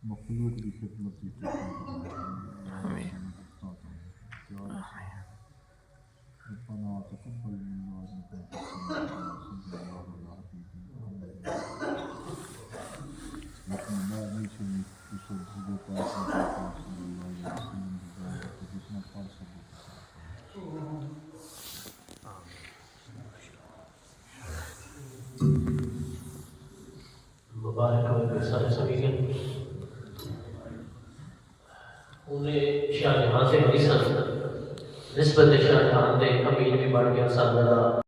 मखलूक की खिदमत रब्बना तक़ब्बल मिन्ना इन्नका मुबारक सारे सभी के उन्हें शाहजहां से बड़ी सन निस्बत शाहजहां दे अमीर भी बढ़ गया सादा